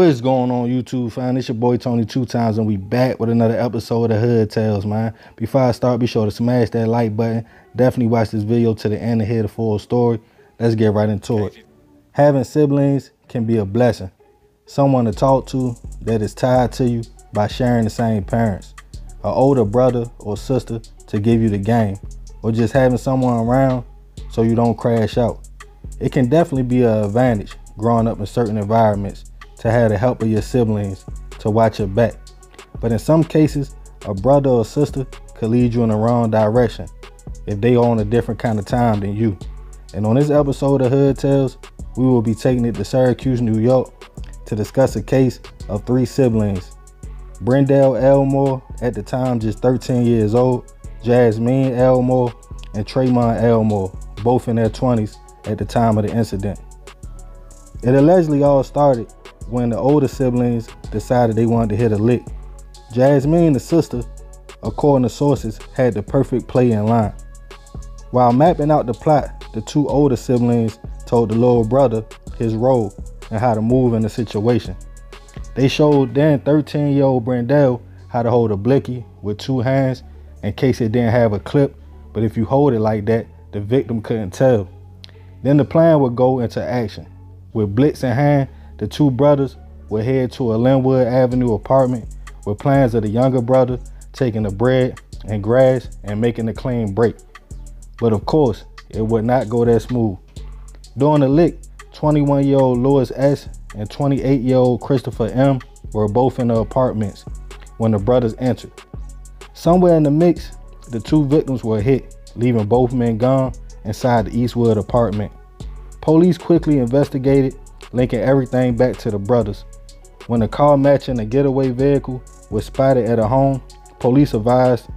What's going on, YouTube fam? It's your boy Tony 2Times, and we back with another episode of Hood Tales, man. Before I start, be sure to smash that like button. Definitely watch this video to the end to hear the full story. Let's get right into it. Having siblings can be a blessing. Someone to talk to that is tied to you by sharing the same parents. An older brother or sister to give you the game. Or just having someone around so you don't crash out. It can definitely be an advantage growing up in certain environments to have the help of your siblings to watch your back. But in some cases, a brother or sister could lead you in the wrong direction if they are on a different kind of time than you. And on this episode of Hood Tales, we will be taking it to Syracuse, New York to discuss a case of three siblings. Brendell Elmore, at the time just 13 years old, Jasmine Elmore, and Tremont Elmore, both in their 20s at the time of the incident. It allegedly all started when the older siblings decided they wanted to hit a lick. Jasmine, the sister, according to sources, had the perfect play in line. While mapping out the plot, the two older siblings told the little brother his role and how to move in the situation. They showed then 13-year-old Brendell how to hold a blicky with two hands in case it didn't have a clip, but if you hold it like that, the victim couldn't tell. Then the plan would go into action. With blitz in hand, the two brothers would head to a Linwood Avenue apartment with plans of the younger brother taking the bread and grass and making a clean break. But of course, it would not go that smooth. During the lick, 21-year-old Louis S. and 28-year-old Christopher M. were both in the apartments when the brothers entered. Somewhere in the mix, the two victims were hit, leaving both men gone inside the Eastwood apartment. Police quickly investigated, linking everything back to the brothers. When a car matching a getaway vehicle was spotted at a home, police advised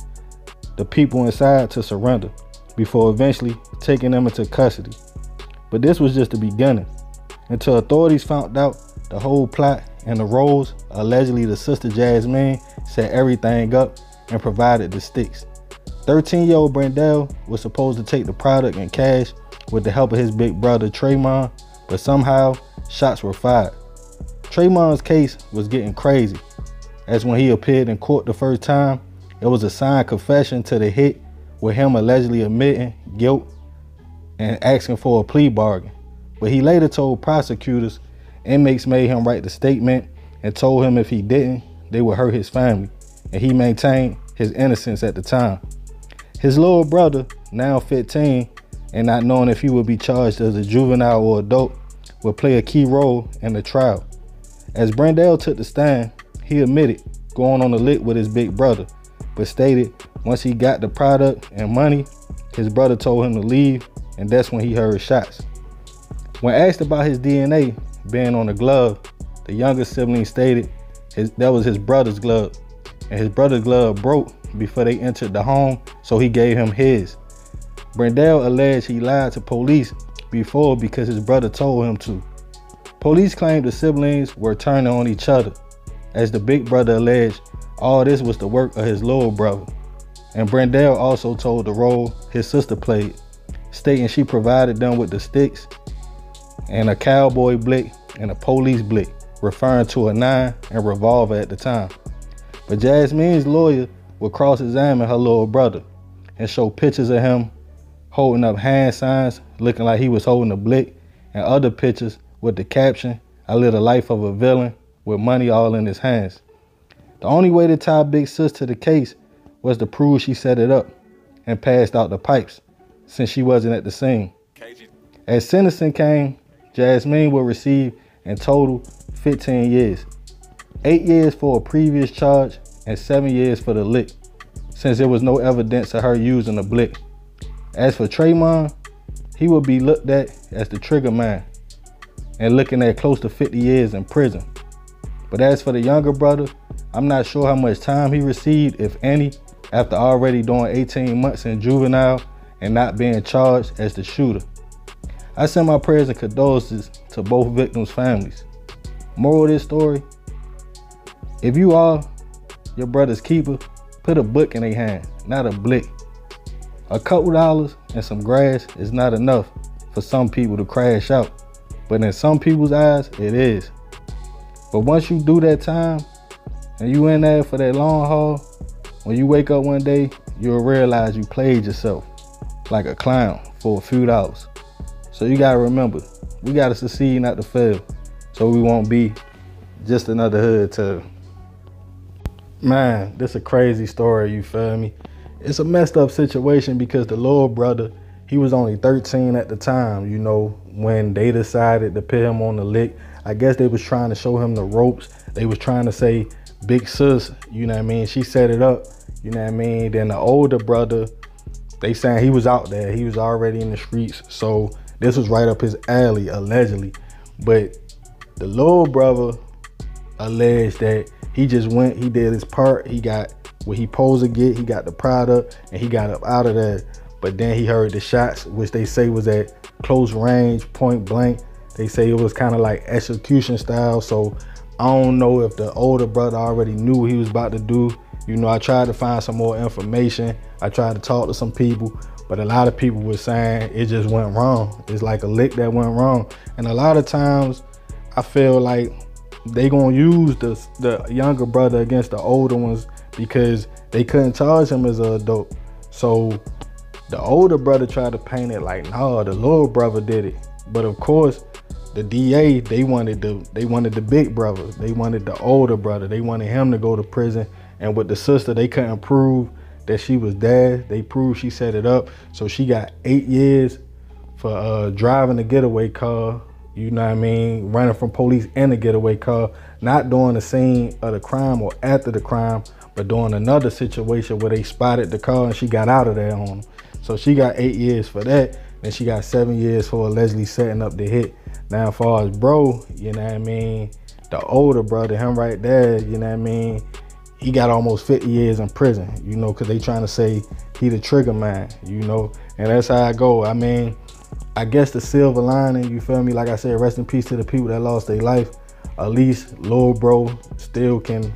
the people inside to surrender before eventually taking them into custody. But this was just the beginning. Until authorities found out the whole plot and the roles, allegedly the sister Jasmine set everything up and provided the sticks. 13-year-old Brendell was supposed to take the product in cash with the help of his big brother Tremont, but somehow shots were fired. Tremont's case was getting crazy, as when he appeared in court the first time, it was a signed confession to the hit with him allegedly admitting guilt and asking for a plea bargain. But he later told prosecutors inmates made him write the statement and told him if he didn't, they would hurt his family, and he maintained his innocence at the time. His little brother, now 15, and not knowing if he would be charged as a juvenile or adult, would play a key role in the trial. As Brendell took the stand, he admitted going on a lick with his big brother, but stated once he got the product and money, his brother told him to leave, and that's when he heard shots. When asked about his DNA being on the glove, the younger sibling stated that was his brother's glove, and his brother's glove broke before they entered the home, so he gave him his. Brendell alleged he lied to police before because his brother told him to. Police claimed the siblings were turning on each other, as the big brother alleged all this was the work of his little brother. And Brendell also told the role his sister played, stating she provided them with the sticks and a cowboy blick and a police blick, referring to a 9 and revolver at the time. But Jasmine's lawyer would cross-examine her little brother and show pictures of him holding up hand signs looking like he was holding a blick, and other pictures with the caption, "I live the life of a villain with money all in his hands." The only way to tie Big Sis to the case was to prove she set it up and passed out the pipes, since she wasn't at the scene. As sentencing came, Jasmine will receive in total 15 years, 8 years for a previous charge and 7 years for the lick, since there was no evidence of her using a blick. As for Tremont, he would be looked at as the trigger man and looking at close to 50 years in prison. But as for the younger brother, I'm not sure how much time he received, if any, after already doing 18 months in juvenile and not being charged as the shooter. I send my prayers and condolences to both victims' families. Moral of this story, if you are your brother's keeper, put a book in their hand, not a blick. A couple dollars and some grass is not enough for some people to crash out, but in some people's eyes, it is. But once you do that time and you in there for that long haul, when you wake up one day, you'll realize you played yourself like a clown for a few dollars. So you gotta remember, we gotta succeed, not to fail, so we won't be just another hood tale. Man, this a crazy story, you feel me? It's a messed up situation because the little brother, he was only 13 at the time, you know, when they decided to put him on the lick. I guess they was trying to show him the ropes. They was trying to say, big sis, you know what I mean? She set it up, you know what I mean? Then the older brother, they saying he was out there. He was already in the streets. So this was right up his alley, allegedly. But the little brother alleged that he just went, he did his part. He got what he supposed to get. He got the product and he got up out of there. But then he heard the shots, which they say was at close range, point blank. They say it was kind of like execution style. So I don't know if the older brother already knew what he was about to do. You know, I tried to find some more information. I tried to talk to some people, but a lot of people were saying it just went wrong. It's like a lick that went wrong. And a lot of times I feel like they gonna use the younger brother against the older ones because they couldn't charge him as an adult. So the older brother tried to paint it like, nah, the little brother did it. But of course, the DA, they wanted the big brother. They wanted the older brother. They wanted him to go to prison. And with the sister, they couldn't prove that she was dead. They proved she set it up. So she got 8 years for driving a getaway car, you know what I mean, running from police in a getaway car, not during the scene of the crime or after the crime, but during another situation where they spotted the car and she got out of there on them. So she got 8 years for that. Then she got 7 years for allegedly setting up the hit. Now, as far as bro, you know what I mean, the older brother, him right there, you know what I mean, he got almost 50 years in prison, you know, because they trying to say he the trigger man, you know, and that's how I go. I mean, I guess the silver lining, you feel me, like I said, rest in peace to the people that lost their life. At least little bro still can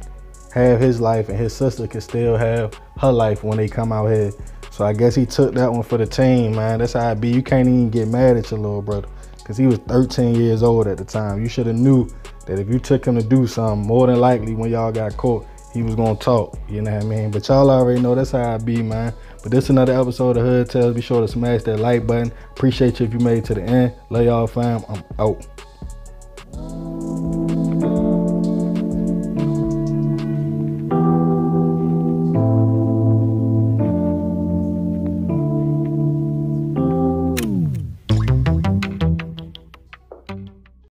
have his life and his sister can still have her life when they come out here. So I guess he took that one for the team, man. That's how it be. You can't even get mad at your little brother because he was 13 years old at the time. You should have knew that if you took him to do something, more than likely when y'all got caught, he was gonna talk, you know what I mean? But y'all already know that's how I be, man. But this is another episode of Hood Tales. Be sure to smash that like button. Appreciate you if you made it to the end. Love y'all, fam. I'm out.